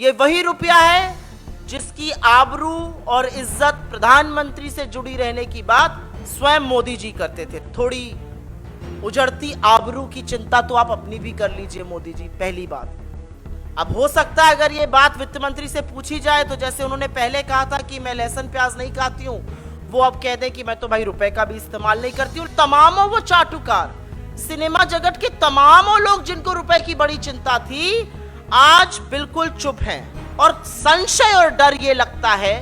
ये वही रुपया है जिसकी आबरू और इज्जत प्रधानमंत्री से जुड़ी रहने की बात स्वयं मोदी जी करते थे। थोड़ी उजड़ती आबरू की चिंता तो आप अपनी भी कर लीजिए मोदी जी। पहली बात, अब हो सकता है अगर ये बात वित्त मंत्री से पूछी जाए तो जैसे उन्होंने पहले कहा था कि मैं लहसुन प्याज नहीं खाती हूं, वो अब कह दें कि मैं तो भाई रुपए का भी इस्तेमाल नहीं करती हूं। तमामों वो चाटुकार, सिनेमा जगत के तमामों लोग जिनको रुपए की बड़ी चिंता थी, आज बिल्कुल चुप हैं। और संशय और डर ये लगता है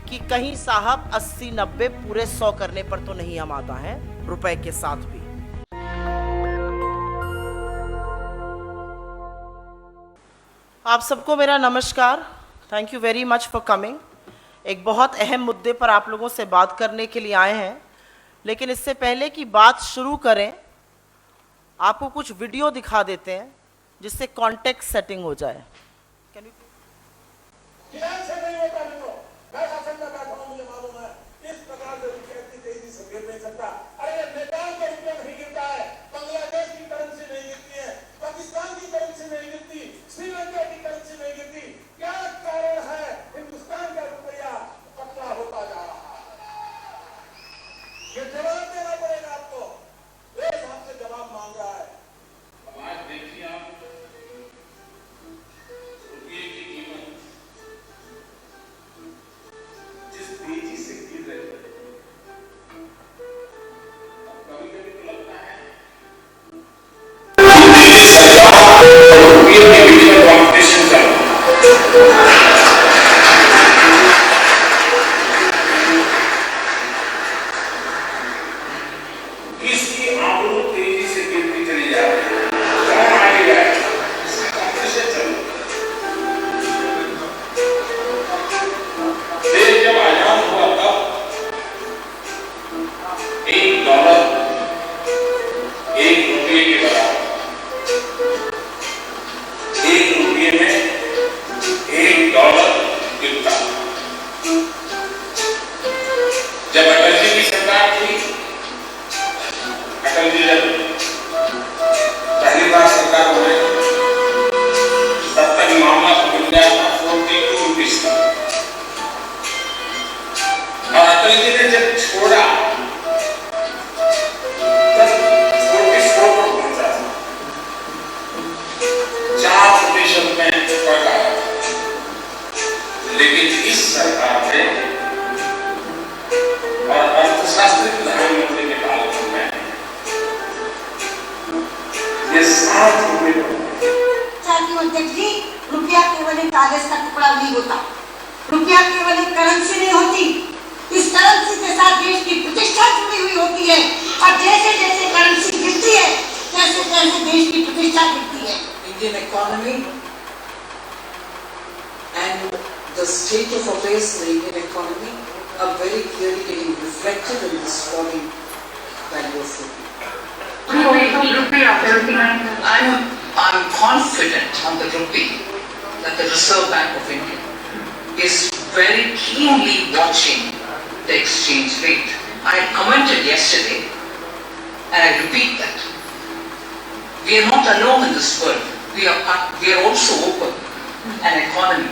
कि कहीं साहब 80-90 पूरे 100 करने पर तो नहीं हम आता है रुपए के साथ भी। आप सबको मेरा नमस्कार। Thank you very much for coming. एक बहुत अहम मुद्दे पर आप लोगों से बात करने के लिए आए हैं, लेकिन इससे पहले कि बात शुरू करें आपको कुछ वीडियो दिखा देते हैं जिससे कॉन्टेक्स्ट सेटिंग हो जाए। श्रीलंका की करेंसी नहीं गिरती, क्या कारण है? हिंदुस्तान का रुपया पतला होता जा रहा है। ये जवाब देना पड़ेगा आपको। देश आपसे जवाब मांग रहा है। अब आज देखिए आप रुपये की कीमत जिस तेजी से गिर रही है, कभी कभी तो लगता है इसकी आबरू तेजी से गिरती चली जा रही है। कौन आएगा? कंपटीशन चल रहा है। देश जब आजाद हुआ तब $1 1 रुपये के बराबर, 1 रुपये में $1 गिरता। जब अटल जी की सरकार थी, अटल जी जब पहली बार सरकार बने तब तक मामला समझ गया था 42 रुपीज का, और अटल जी ने जब छोड़ा तब 44 पर पहुंचा था। 4% में फर्क आया। लेकिन इस सरकार ने और अर्थशास्त्री प्रधानमंत्री के कालखंड में ये 7 रुपये जी, रुपया केवल एक कागज का टुकड़ा नहीं होता, रुपया केवल एक करेंसी नहीं होती। इस करेंसी के साथ देश की प्रतिष्ठा जुड़ी हुई होती है, और जैसे जैसे करेंसी गिरती है तैसे तैसे देश की प्रतिष्ठा गिरती है। Indian economy and the state of affairs in the Indian economy are very clearly getting reflected in this falling value of rupee. I'm confident on the rupee that the Reserve Bank of India is very keenly watching the exchange rate. I had commented yesterday, and I repeat that we are not alone in this world. We are also open an economy,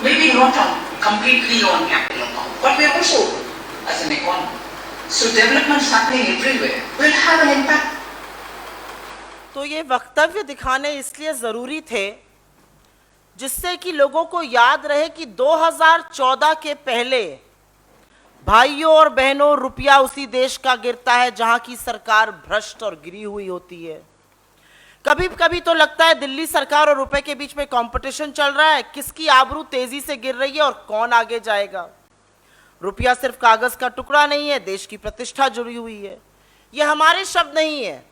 maybe not completely on capital account, but we are also open as an economy. So developments happening everywhere will have an impact. तो ये वक्तव्य दिखाने इसलिए जरूरी थे जिससे कि लोगों को याद रहे कि 2014 के पहले भाइयों और बहनों रुपया उसी देश का गिरता है जहां की सरकार भ्रष्ट और गिरी हुई होती है। कभी कभी तो लगता है दिल्ली सरकार और रुपए के बीच में कंपटीशन चल रहा है, किसकी आबरू तेजी से गिर रही है और कौन आगे जाएगा। रुपया सिर्फ कागज का टुकड़ा नहीं है, देश की प्रतिष्ठा जुड़ी हुई है। ये हमारे शब्द नहीं है,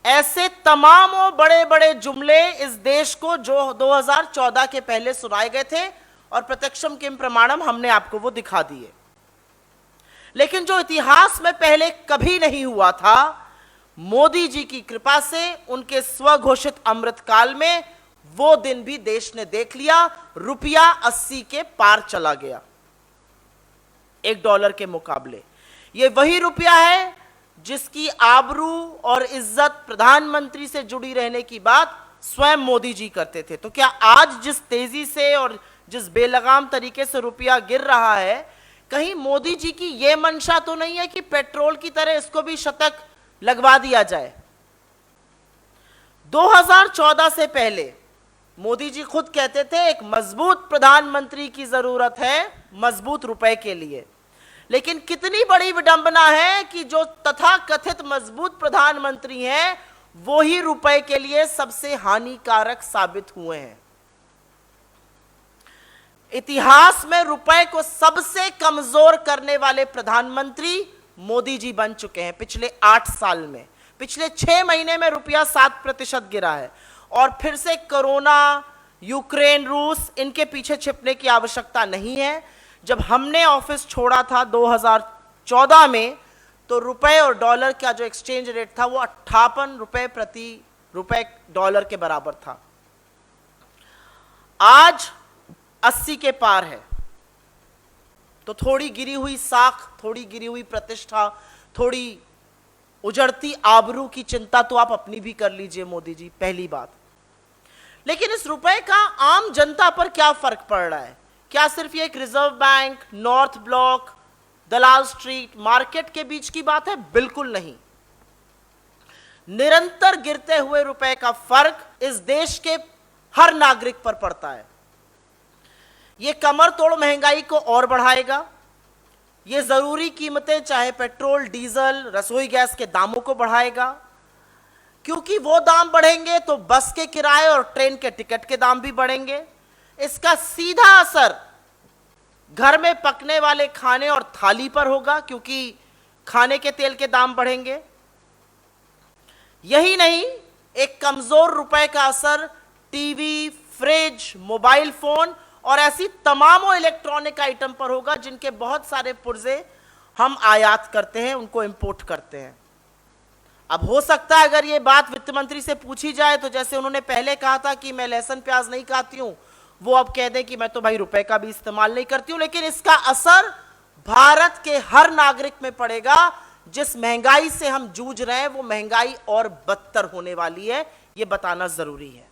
ऐसे तमामों बड़े बड़े जुमले इस देश को जो 2014 के पहले सुनाए गए थे, और प्रत्यक्षम किम प्रमाणम हमने आपको वो दिखा दिए। लेकिन जो इतिहास में पहले कभी नहीं हुआ था, मोदी जी की कृपा से उनके स्वघोषित अमृतकाल में वो दिन भी देश ने देख लिया। रुपया 80 के पार चला गया $1 के मुकाबले। ये वही रुपया है जिसकी आबरू और इज्जत प्रधानमंत्री से जुड़ी रहने की बात स्वयं मोदी जी करते थे। तो क्या आज जिस तेजी से और जिस बेलगाम तरीके से रुपया गिर रहा है, कहीं मोदी जी की यह मंशा तो नहीं है कि पेट्रोल की तरह इसको भी शतक लगवा दिया जाए? 2014 से पहले मोदी जी खुद कहते थे एक मजबूत प्रधानमंत्री की जरूरत है मजबूत रुपए के लिए। लेकिन कितनी बड़ी विडंबना है कि जो तथाकथित मजबूत प्रधानमंत्री हैं वो ही रुपए के लिए सबसे हानिकारक साबित हुए हैं। इतिहास में रुपए को सबसे कमजोर करने वाले प्रधानमंत्री मोदी जी बन चुके हैं पिछले 8 साल में। पिछले 6 महीने में रुपया 7% गिरा है। और फिर से कोरोना, यूक्रेन, रूस, इनके पीछे छिपने की आवश्यकता नहीं है। जब हमने ऑफिस छोड़ा था 2014 में, तो रुपए और डॉलर का जो एक्सचेंज रेट था वो 58 रुपए प्रति रुपए डॉलर के बराबर था। आज 80 के पार है। तो थोड़ी गिरी हुई साख, थोड़ी गिरी हुई प्रतिष्ठा, थोड़ी उजड़ती आबरू की चिंता तो आप अपनी भी कर लीजिए मोदी जी, पहली बात। लेकिन इस रुपए का आम जनता पर क्या फर्क पड़ रहा है? क्या सिर्फ ये एक रिजर्व बैंक, नॉर्थ ब्लॉक, दलाल स्ट्रीट, मार्केट के बीच की बात है? बिल्कुल नहीं। निरंतर गिरते हुए रुपए का फर्क इस देश के हर नागरिक पर पड़ता है। ये कमर तोड़ महंगाई को और बढ़ाएगा। ये जरूरी कीमतें, चाहे पेट्रोल, डीजल, रसोई गैस के दामों को बढ़ाएगा, क्योंकि वो दाम बढ़ेंगे तो बस के किराए और ट्रेन के टिकट के दाम भी बढ़ेंगे। इसका सीधा असर घर में पकने वाले खाने और थाली पर होगा, क्योंकि खाने के तेल के दाम बढ़ेंगे। यही नहीं, एक कमजोर रुपए का असर टीवी, फ्रिज, मोबाइल फोन और ऐसी तमाम इलेक्ट्रॉनिक आइटम पर होगा जिनके बहुत सारे पुर्जे हम आयात करते हैं, उनको इंपोर्ट करते हैं। अब हो सकता है अगर ये बात वित्त मंत्री से पूछी जाए तो जैसे उन्होंने पहले कहा था कि मैं लहसुन प्याज नहीं खाती हूं, वो अब कह दें कि मैं तो भाई रुपए का भी इस्तेमाल नहीं करती हूं। लेकिन इसका असर भारत के हर नागरिक में पड़ेगा। जिस महंगाई से हम जूझ रहे हैं वो महंगाई और बदतर होने वाली है, ये बताना जरूरी है।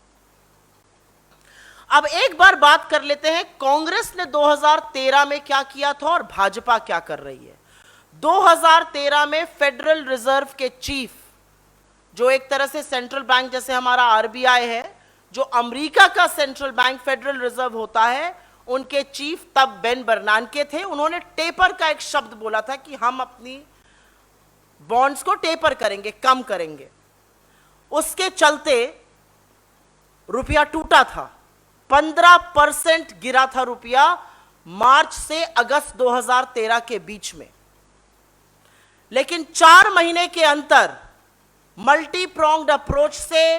अब एक बार बात कर लेते हैं कांग्रेस ने 2013 में क्या किया था और भाजपा क्या कर रही है। 2013 में फेडरल रिजर्व के चीफ, जो एक तरह से सेंट्रल बैंक जैसे हमारा आरबीआई है, जो अमेरिका का सेंट्रल बैंक फेडरल रिजर्व होता है, उनके चीफ तब बेन बर्नांके थे। उन्होंने टेपर का एक शब्द बोला था कि हम अपनी बॉन्ड्स को टेपर करेंगे, कम करेंगे। उसके चलते रुपया टूटा था, 15% गिरा था रुपया मार्च से अगस्त 2013 के बीच में। लेकिन 4 महीने के अंतर मल्टी प्रोंग्ड अप्रोच से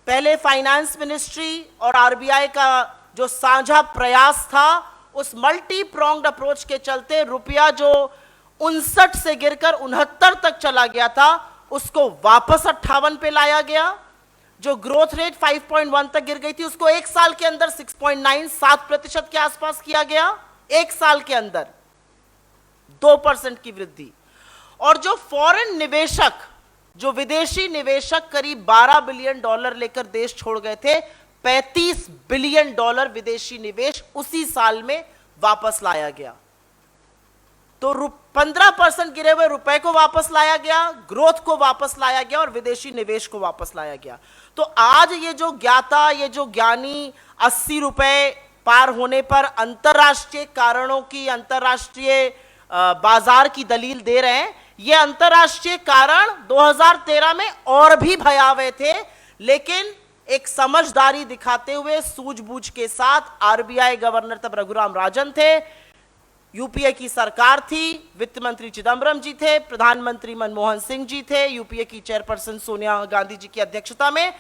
पहले फाइनेंस मिनिस्ट्री और आरबीआई का जो साझा प्रयास था, उस मल्टी प्रोंग्ड अप्रोच के चलते रुपया जो 59 से गिरकर 69 तक चला गया था, उसको वापस 58 पे लाया गया। जो ग्रोथ रेट 5.1 तक गिर गई थी, उसको एक साल के अंदर 6.97% के आसपास किया गया। एक साल के अंदर 2% की वृद्धि। और जो फॉरेन निवेशक, जो विदेशी निवेशक करीब $12 बिलियन लेकर देश छोड़ गए थे, $35 बिलियन विदेशी निवेश उसी साल में वापस लाया गया। तो 15% गिरे हुए रुपए को वापस लाया गया, ग्रोथ को वापस लाया गया और विदेशी निवेश को वापस लाया गया। तो आज ये जो ज्ञाता, ये जो ज्ञानी 80 रुपए पार होने पर अंतरराष्ट्रीय कारणों की, अंतरराष्ट्रीय बाजार की दलील दे रहे हैं, ये अंतरराष्ट्रीय कारण 2013 में और भी भयावह थे। लेकिन एक समझदारी दिखाते हुए, सूझबूझ के साथ, आरबीआई गवर्नर तब रघुराम राजन थे, यूपीए की सरकार थी, वित्त मंत्री चिदम्बरम जी थे, प्रधानमंत्री मनमोहन सिंह जी थे, यूपीए की चेयरपर्सन सोनिया गांधी जी की अध्यक्षता में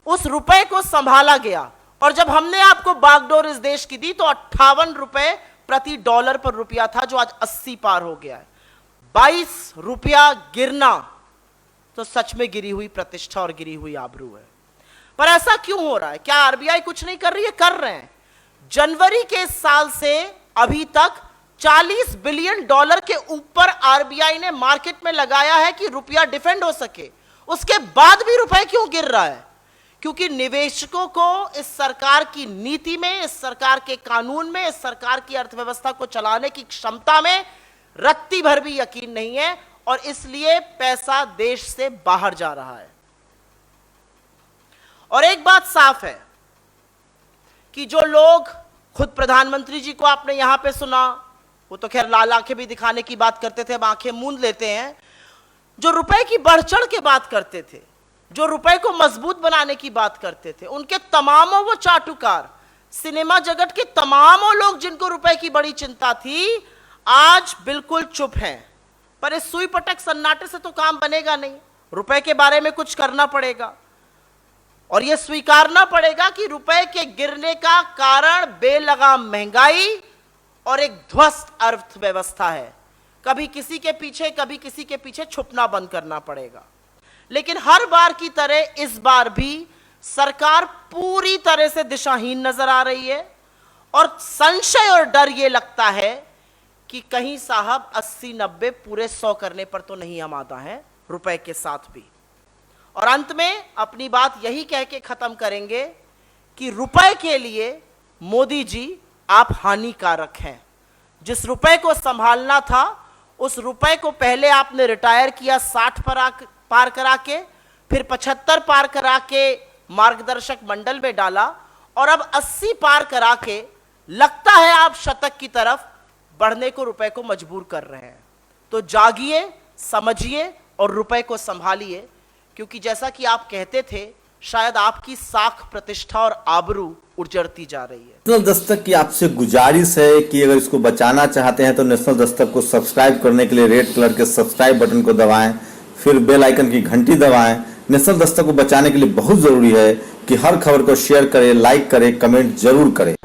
उस रुपए को संभाला गया। और जब हमने आपको बागडोर इस देश की दी तो 58 रुपए प्रति डॉलर पर रुपया था, जो आज 80 पार हो गया है। 22 रुपया गिरना तो सच में गिरी हुई प्रतिष्ठा और गिरी हुई आबरू है। पर ऐसा क्यों हो रहा है? क्या आरबीआई कुछ नहीं कर रही है? कर रहे हैं। जनवरी के साल से अभी तक $40 बिलियन के ऊपर आरबीआई ने मार्केट में लगाया है कि रुपया डिफेंड हो सके। उसके बाद भी रुपए क्यों गिर रहा है? क्योंकि निवेशकों को इस सरकार की नीति में, इस सरकार के कानून में, इस सरकार की अर्थव्यवस्था को चलाने की क्षमता में रत्ती भर भी यकीन नहीं है और इसलिए पैसा देश से बाहर जा रहा है। और एक बात साफ है कि जो लोग, खुद प्रधानमंत्री जी को आपने यहां पे सुना, वो तो खैर लाल आंखें भी दिखाने की बात करते थे, अब आंखें मूंद लेते हैं, जो रुपए की बढ़ चढ़ के बात करते थे, जो रुपए को मजबूत बनाने की बात करते थे, उनके तमामों वो चाटुकार, सिनेमा जगत के तमामों लोग जिनको रुपए की बड़ी चिंता थी, आज बिल्कुल चुप हैं। पर इस सुई पटक सन्नाटे से तो काम बनेगा नहीं, रुपए के बारे में कुछ करना पड़ेगा और यह स्वीकारना पड़ेगा कि रुपए के गिरने का कारण बेलगाम महंगाई और एक ध्वस्त अर्थव्यवस्था है। कभी किसी के पीछे, कभी किसी के पीछे छुपना बंद करना पड़ेगा। लेकिन हर बार की तरह इस बार भी सरकार पूरी तरह से दिशाहीन नजर आ रही है और संशय और डर यह लगता है कि कहीं साहब 80-90 पूरे 100 करने पर तो नहीं हम आता है रुपए के साथ भी। और अंत में अपनी बात यही कह के खत्म करेंगे कि रुपए के लिए मोदी जी आप हानिकारक हैं। जिस रुपए को संभालना था उस रुपए को पहले आपने रिटायर किया 60 पार करा के, फिर 75 पार करा के मार्गदर्शक मंडल में डाला और अब 80 पार करा के लगता है आप शतक की तरफ बढ़ने को रुपए को मजबूर कर रहे हैं। तो जागिए, समझिए और रुपए को संभालिए, क्योंकि जैसा कि आप कहते थे शायद आपकी साख, प्रतिष्ठा और आबरू उजड़ती जा रही है। नेशनल दस्तक की आपसे गुजारिश है कि अगर इसको बचाना चाहते हैं तो नेशनल दस्तक को सब्सक्राइब करने के लिए रेड कलर के सब्सक्राइब बटन को दबाएं, फिर बेल आइकन की घंटी दबाएं। नेशनल दस्तक को बचाने के लिए बहुत जरूरी है कि हर खबर को शेयर करें, लाइक करें, कमेंट जरूर करें।